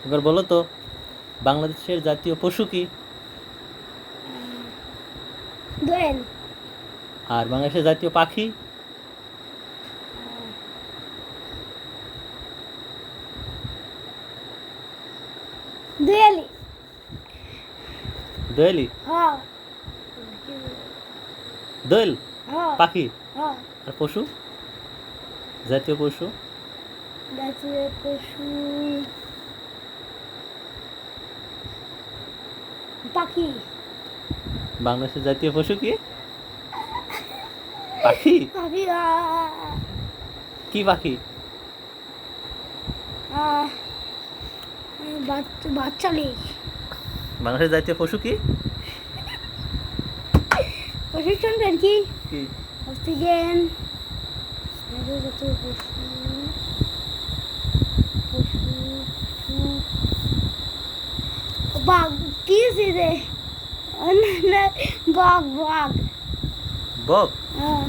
এবার বলো তো বাংলাদেশের জাতীয় পশু কি? দোয়েল। আর বাংলাদেশের জাতীয় পাখি? দোয়েলি। দোয়েলি? হ্যাঁ দোয়েল হ্যাঁ পাখি? হ্যাঁ। আর পশু, জাতীয় পশু? জাতীয় পশু পাখি। বাংলাদেশের জাতীয় পশু কি? পাখি? পাখি কি পাখি? বাচ্চা নেই। বাংলাদেশের জাতীয় পশু কি? পশুর শুনবেন কি? কি? অক্সিজেন। জাতীয় পশু পশু বাঘ। কি রে? বাঘ বাঘ। বক? হ্যাঁ।